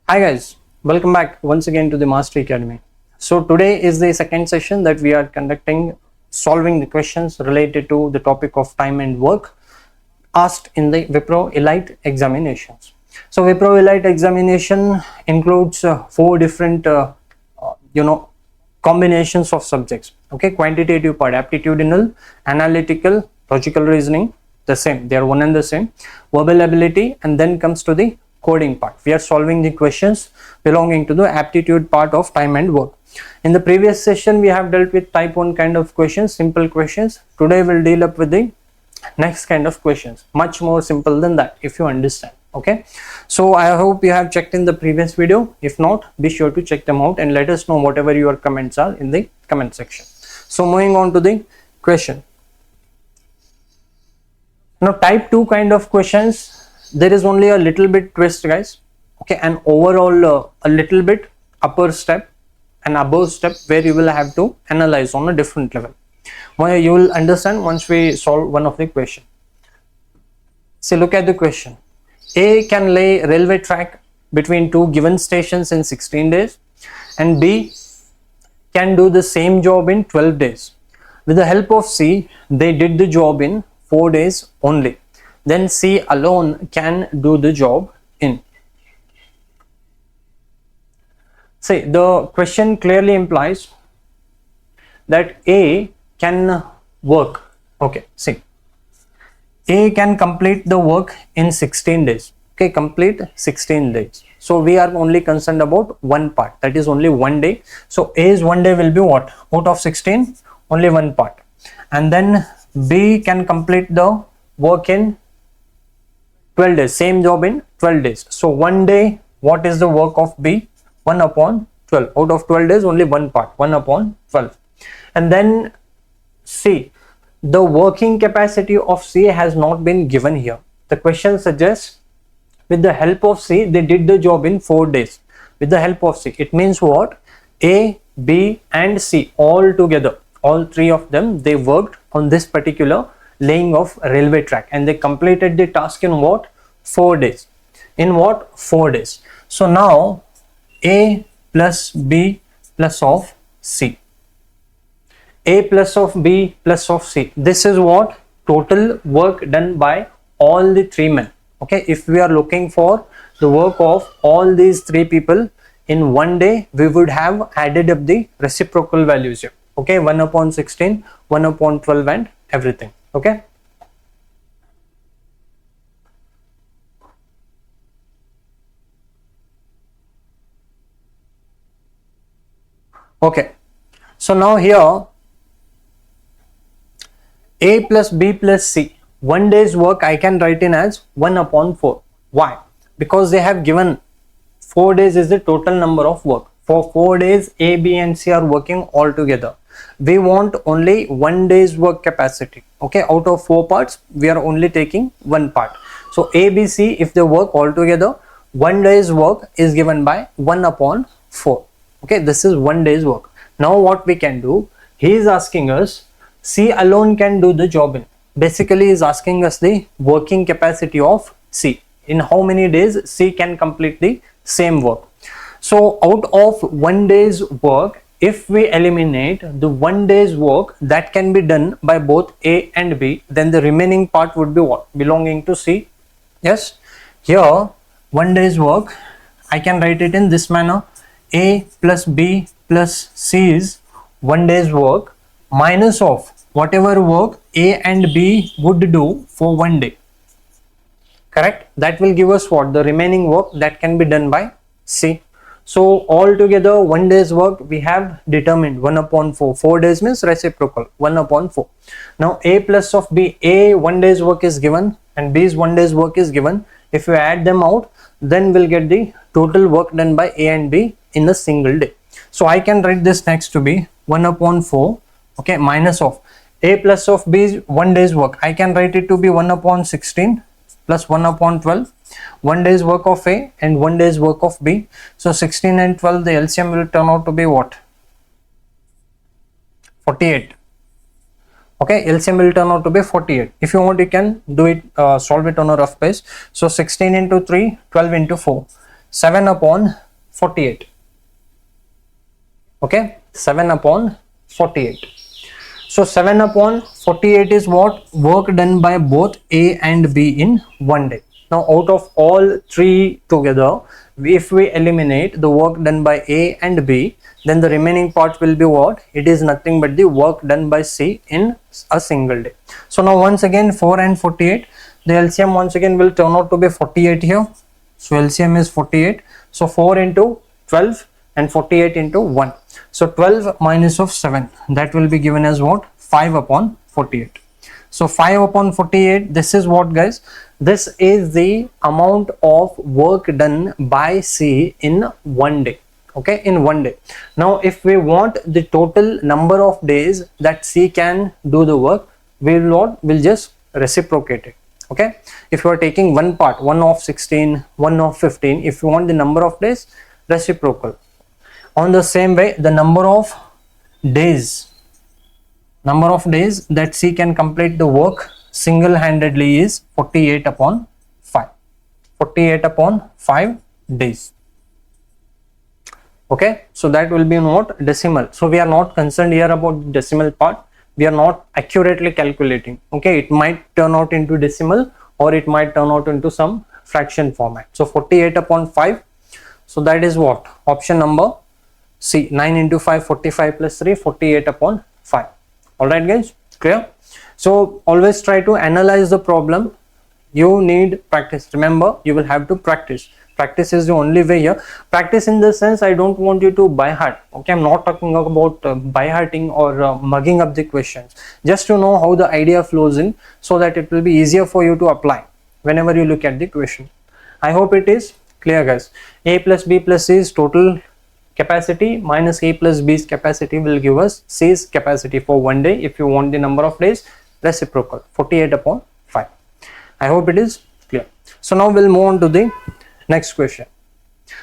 Hi guys, welcome back once again to the Mastery Academy. So today is the second session that we are conducting, solving the questions related to the topic of time and work asked in the Wipro Elite examinations. So Wipro Elite examination includes four different combinations of subjects. Okay, quantitative part, aptitudinal, analytical, logical reasoning, the same, they are one and the same, verbal ability, and then comes to the coding part. We are solving the questions belonging to the aptitude part of time and work. In the previous session we have dealt with type 1 kind of questions, simple questions. Today we'll deal up with the next kind of questions, much more simple than that, if you understand. Okay, so I hope you have checked in the previous video. If not, be sure to check them out and let us know whatever your comments are in the comment section. So moving on to the question. Now type 2 kind of questions, there is only a little bit twist, guys. Okay, and overall a little bit upper step and above step where you will have to analyze on a different level. Well, you will understand once we solve one of the question. See, look at the question. A can lay railway track between two given stations in 16 days and B can do the same job in 12 days. With the help of C, they did the job in 4 days only. Then C alone can do the job in. See, the question clearly implies that A can work. Okay, see, A can complete the work in 16 days. Okay, complete 16 days. So we are only concerned about one part, that is only 1 day. So A's 1 day will be what? Out of 16, only one part. And then B can complete the work in 12 days, same job in 12 days. So 1 day, what is the work of B? 1 upon 12. Out of 12 days, only one part, 1 upon 12. And then C, the working capacity of C has not been given here. The question suggests with the help of C, they did the job in 4 days. With the help of C, it means what? A, B and C all together, all three of them, they worked on this particular laying of railway track and they completed the task in what? 4 days. In what? 4 days. So now A plus B plus of C. A plus of B plus of C. This is what? Total work done by all the three men. Okay, if we are looking for the work of all these three people in 1 day, we would have added up the reciprocal values here. Okay, 1 upon 16, 1 upon 12 and everything. Okay. Okay, so now here A plus B plus C, 1 day's work I can write in as 1 upon 4. Why? Because they have given 4 days is the total number of work. For 4 days A, B and C are working all together. We want only 1 day's work capacity. Okay, out of 4 parts we are only taking 1 part. So A, B, C, if they work all together, 1 day's work is given by 1 upon 4. Okay, this is 1 day's work. Now what we can do, he is asking us C alone can do the job in. Basically is asking us the working capacity of C. In how many days C can complete the same work. So out of 1 day's work, if we eliminate the 1 day's work that can be done by both A and B, then the remaining part would be what? Belonging to C. Yes, here 1 day's work, I can write it in this manner. A plus B plus C is 1 day's work minus of whatever work A and B would do for 1 day. Correct? That will give us what? The remaining work that can be done by C. So altogether 1 day's work we have determined 1 upon 4. 4 days means reciprocal, 1 upon 4. Now A plus of B, A 1 day's work is given and B's 1 day's work is given. If you add them out, then we'll get the total work done by A and B in a single day. So I can write this next to be 1 upon 4, okay, minus of A plus of B's 1 day's work. I can write it to be 1 upon 16 plus 1 upon 12. 1 day's work of A and 1 day's work of B. So 16 and 12, the LCM will turn out to be what? 48. Okay, LCM will turn out to be 48. If you want, you can do it, solve it on a rough base. So 16 into 3, 12 into 4. 7 upon 48. Okay, 7 upon 48. So 7 upon 48 is what? Work done by both A and B in one day. Now out of all three together, if we eliminate the work done by A and B, then the remaining part will be what? It is nothing but the work done by C in a single day. So now once again 4 and 48, the LCM once again will turn out to be 48 here. So LCM is 48. So 4 into 12 and 48 into 1. So 12 minus of 7, that will be given as what? 5 upon 48. So 5 upon 48, this is what, guys? This is the amount of work done by C in one day. Okay, in one day. Now if we want the total number of days that C can do the work, we'll just reciprocate it. Okay, if you are taking one part, 1 of 16, 1 of 15, if you want the number of days, reciprocal. On the same way, the number of days that C can complete the work single-handedly is 48 upon 5. 48 upon 5 days. Okay, so that will be not decimal. So we are not concerned here about the decimal part. We are not accurately calculating. Okay, it might turn out into decimal or it might turn out into some fraction format. So 48 upon 5. So that is what? Option number C. 9 into 5, 45 plus 3, 48 upon 5. Alright guys, clear? So always try to analyze the problem. You need practice. Remember, you will have to practice. Practice is the only way here. Practice in the sense, I don't want you to by heart. Okay, I'm not talking about by hearting or mugging up the questions. Just to know how the idea flows in, so that it will be easier for you to apply whenever you look at the question. I hope it is clear, guys. A plus B plus C is total capacity minus A plus B's capacity will give us C's capacity for one day. If you want the number of days, reciprocal, 48 upon 5. I hope it is clear. So now we'll move on to the next question.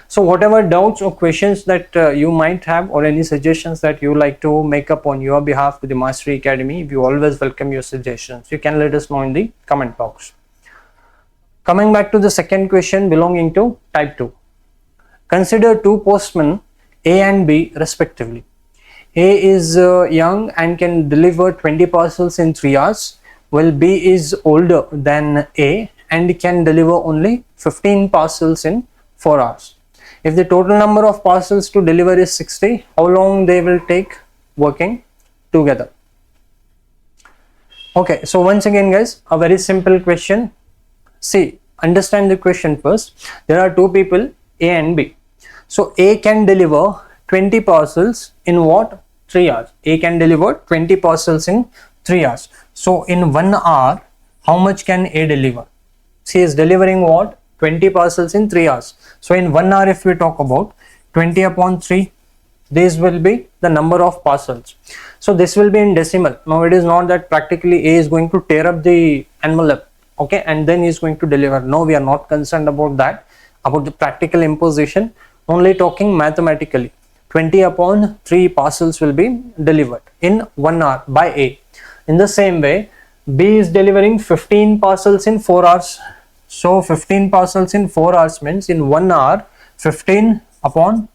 So whatever doubts or questions that you might have, or any suggestions that you like to make up on your behalf to the Mastery Academy, we always welcome your suggestions. You can let us know in the comment box. Coming back to the second question belonging to type 2. Consider two postmen, A and B respectively. A is young and can deliver 20 parcels in 3 hours, while B is older than A and can deliver only 15 parcels in 4 hours. If the total number of parcels to deliver is 60, how long they will take working together? Okay, so once again guys, a very simple question. See, understand the question first. There are two people, A and B. So A can deliver 20 parcels in what? 3 hours. A can deliver 20 parcels in 3 hours. So in 1 hour, how much can A deliver? She is delivering what? 20 parcels in 3 hours. So in 1 hour, if we talk about 20 upon 3, this will be the number of parcels. So this will be in decimal. Now it is not that practically A is going to tear up the envelope, okay, and then he is going to deliver. No, we are not concerned about that, about the practical imposition. Only talking mathematically. 20 upon 3 parcels will be delivered in 1 hour by A. In the same way, B is delivering 15 parcels in 4 hours. So 15 parcels in 4 hours means in 1 hour, 15 upon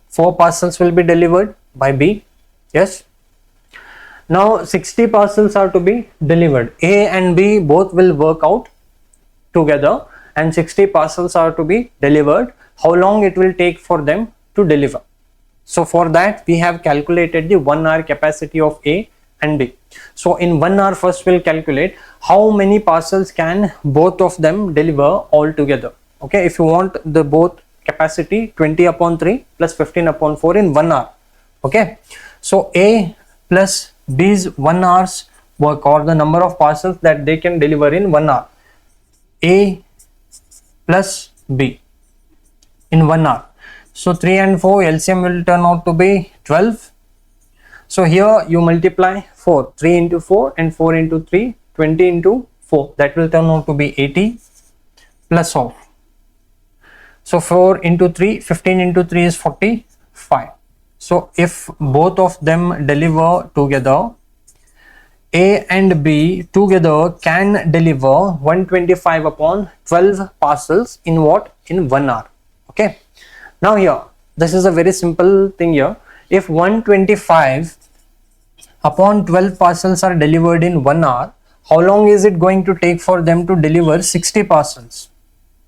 4 parcels will be delivered by B. Yes. Now 60 parcels are to be delivered. A and B both will work out together and 60 parcels are to be delivered. How long it will take for them to deliver? So for that we have calculated the 1 hour capacity of A and B. So in 1 hour first we'll calculate how many parcels can both of them deliver all together. Okay, if you want the both capacity 20 upon 3 plus 15 upon 4 in 1 hour. Okay, so A plus B's 1 hour's work, or the number of parcels that they can deliver in 1 hour. A plus B in 1 hour. So 3 and 4 LCM will turn out to be 12. So here you multiply 4, 3 into 4 and 4 into 3, 20 into 4, that will turn out to be 80 plus of. So 4 into 3, 15 into 3 is 45. So if both of them deliver together, A and B together can deliver 125 upon 12 parcels in what? In 1 hour. Okay, now here this is a very simple thing here. If 125 upon 12 parcels are delivered in 1 hour, how long is it going to take for them to deliver 60 parcels?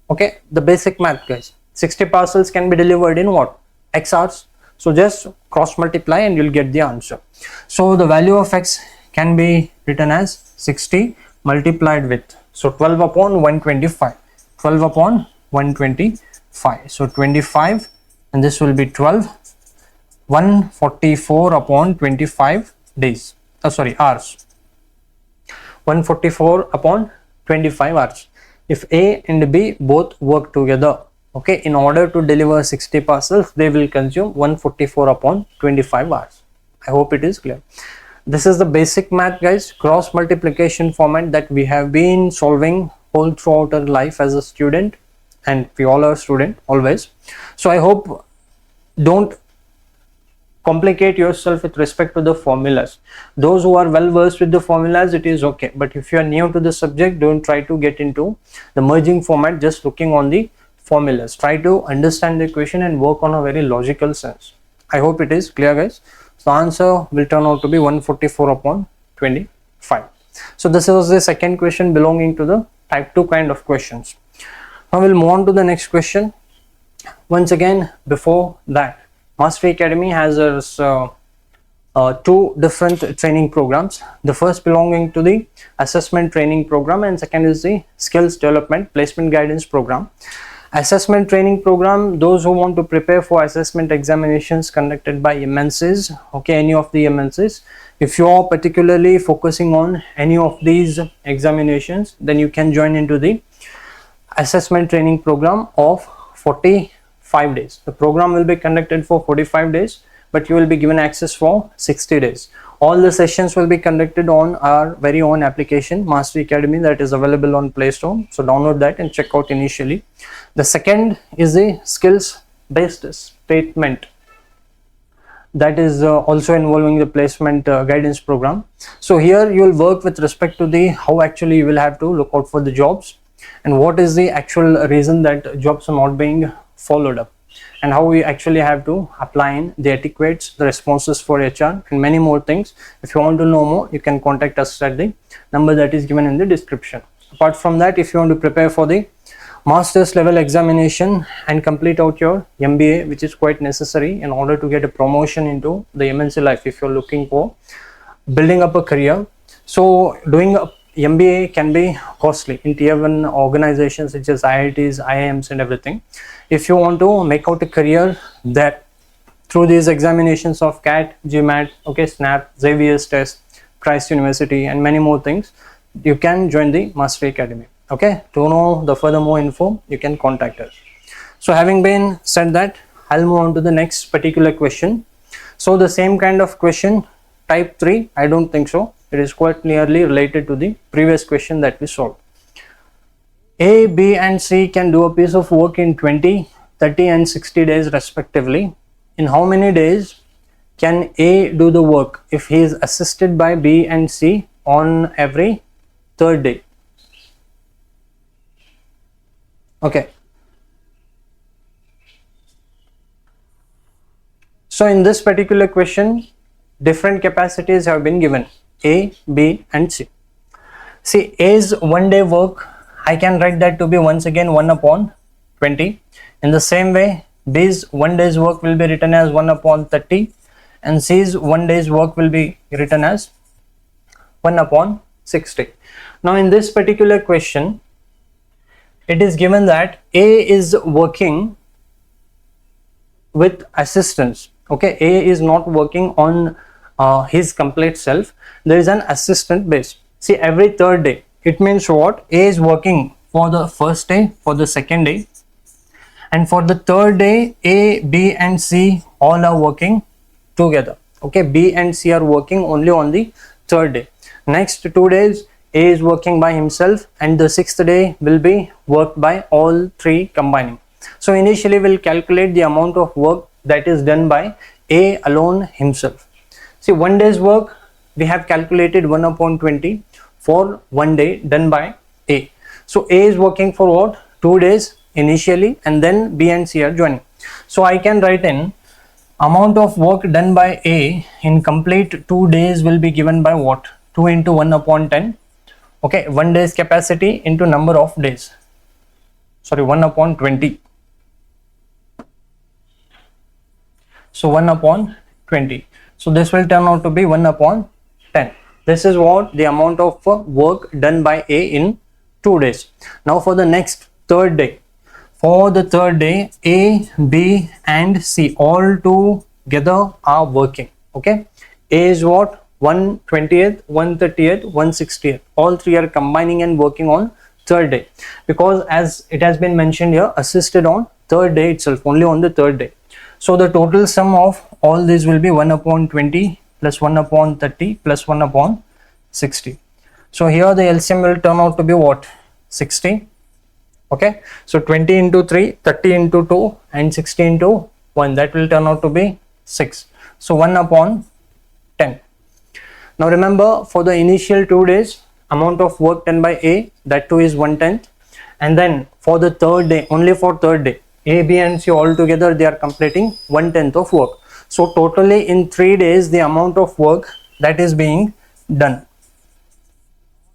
Okay, the basic math guys, 60 parcels can be delivered in what, x hours. So just cross multiply and you'll get the answer. So the value of x can be written as 60 multiplied with, so 12 upon 125, 12 upon 125, so 25, and this will be 12, 144 upon 25 days, hours, 144 upon 25 hours. If A and B both work together, okay, in order to deliver 60 parcels, they will consume 144 upon 25 hours. I hope it is clear. This is the basic math guys, cross multiplication format that we have been solving all throughout our life as a student, and we all are student always. So I hope don't complicate yourself with respect to the formulas. Those who are well versed with the formulas, it is okay, but if you are new to the subject, don't try to get into the merging format just looking on the formulas. Try to understand the equation and work on a very logical sense. I hope it is clear guys. So the answer will turn out to be 144 upon 25. So this was the second question belonging to the type 2 kind of questions. Now we'll move on to the next question. Once again, before that, Mastery Academy has two different training programs. The first belonging to the assessment training program, and second is the skills development placement guidance program. Assessment training program, those who want to prepare for assessment examinations conducted by MNCs, okay, any of the MNCs. If you are particularly focusing on any of these examinations, then you can join into the assessment training program of 45 days. The program will be conducted for 45 days, but you will be given access for 60 days. All the sessions will be conducted on our very own application, Mastery Academy, that is available on Play Store. So download that and check out initially. The second is the skills based statement, that is also involving the placement guidance program. So here you will work with respect to the how actually you will have to look out for the jobs, and what is the actual reason that jobs are not being followed up, and how we actually have to apply in the etiquettes, the responses for HR, and many more things. If you want to know more, you can contact us at the number that is given in the description. Apart from that, if you want to prepare for the master's level examination and complete out your MBA, which is quite necessary in order to get a promotion into the MNC life, if you're looking for building up a career. So doing a MBA can be costly in tier 1 organizations such as IITs, IIMs and everything. If you want to make out a career that through these examinations of CAT, GMAT, okay, SNAP, Xavier's test, Christ University and many more things, you can join the Mastery Academy. Okay, to know the furthermore info, you can contact us. So having been said that, I'll move on to the next particular question. So the same kind of question, type 3, I don't think so. It is quite nearly related to the previous question that we solved. A, B and C can do a piece of work in 20, 30 and 60 days respectively. In how many days can A do the work if he is assisted by B and C on every third day? Okay. So in this particular question, different capacities have been given, A, B and C. See, A's 1 day work, I can write that to be once again 1 upon 20. In the same way, B's 1 day's work will be written as 1 upon 30 and C's 1 day's work will be written as 1 upon 60. Now in this particular question, it is given that A is working with assistance. Okay, A is not working on his complete self. There is an assistant base. See, every third day, it means what? A is working for the first day, for the second day, and for the third day, A, B and C all are working together. Okay, B and C are working only on the third day. Next 2 days, A is working by himself and the 6th day will be worked by all three combining. So initially we'll calculate the amount of work that is done by A alone himself. See, 1 day's work we have calculated 1 upon 20 for 1 day done by A. So A is working for what? 2 days initially, and then B and C are joining. So I can write in amount of work done by A in complete 2 days will be given by what? 2 into 1 upon 10. Okay, 1 day's capacity into number of days. Sorry, 1 upon 20. So 1 upon 20. So this will turn out to be 1 upon 10. This is what the amount of work done by A in 2 days. Now for the next third day. For the third day, A, B and C all together are working. Okay. A is what? 1/20th, 1/30th, 1/60th. All three are combining and working on third day. Because as it has been mentioned here, assisted on third day itself, only on the third day. So the total sum of all these will be 1 upon 20 plus 1 upon 30 plus 1 upon 60. So here the LCM will turn out to be what? 60. Okay. So 20 into 3, 30 into 2 and 60 into 1. That will turn out to be 6. So 1 upon 10. Now remember, for the initial 2 days, amount of work done by A, that too is 1/10. And then for the third day, only for third day, A, B and C all together they are completing 1/10 of work. So totally in 3 days the amount of work that is being done.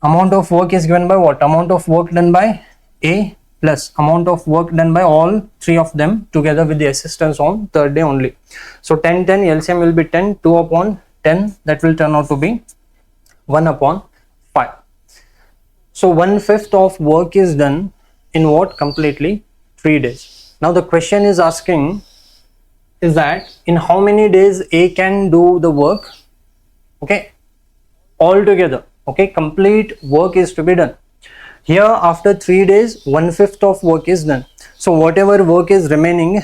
Amount of work is given by what? Amount of work done by A plus amount of work done by all three of them together with the assistance on third day only. So 10, 10, LCM will be 10, 2 upon 10, that will turn out to be 1 upon 5. So 1/5 of work is done in what? Completely 3 days. Now the question is asking is that in how many days A can do the work? Okay, all together. Okay, complete work is to be done. Here after 3 days, 1/5 of work is done. So whatever work is remaining,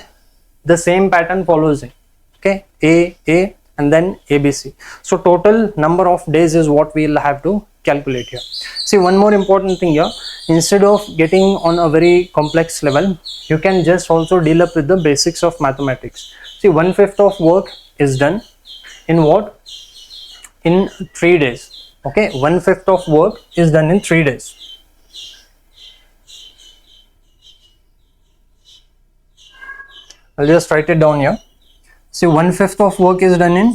the same pattern follows it. Okay, A and then ABC. So total number of days is what we will have to calculate here. See, one more important thing here, instead of getting on a very complex level, you can just also deal up with the basics of mathematics. See, 1/5 of work is done in what? In 3 days. Okay, 1/5 of work is done in 3 days. I'll just write it down here. See, 1/5 of work is done in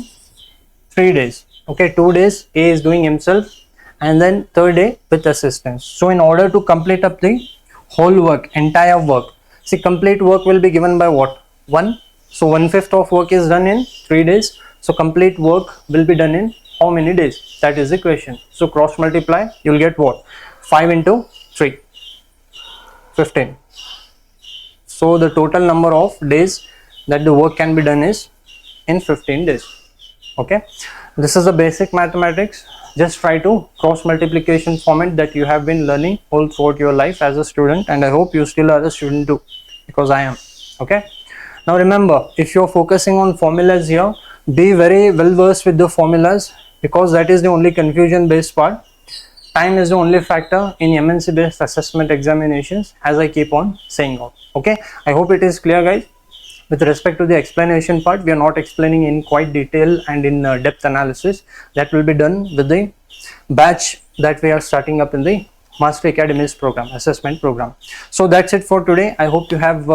3 days. Okay, 2 days A is doing himself and then third day with assistance. So in order to complete up the whole work, entire work, see, complete work will be given by what? 1. So 1/5 of work is done in 3 days. So complete work will be done in how many days? That is the question. So cross multiply, you will get what? 5 into 3, 15. So the total number of days that the work can be done is in 15 days. Okay, this is the basic mathematics. Just try to cross multiplication format that you have been learning all throughout your life as a student, and I hope you still are a student too, because I am. Okay, now remember, if you're focusing on formulas here, be very well versed with the formulas, because that is the only confusion based part. Time is the only factor in MNC based assessment examinations, as I keep on saying out. Okay, I hope it is clear, guys. With respect to the explanation part, we are not explaining in quite detail and in depth analysis. That will be done with the batch that we are starting up in the Master Academies program, assessment program. So that's it for today. I hope you have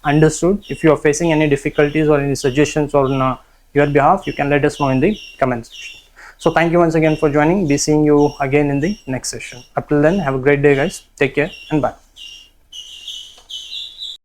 understood. If you are facing any difficulties or any suggestions on your behalf, you can let us know in the comment section. So thank you once again for joining. Be seeing you again in the next session. Up till then, have a great day, guys. Take care and bye.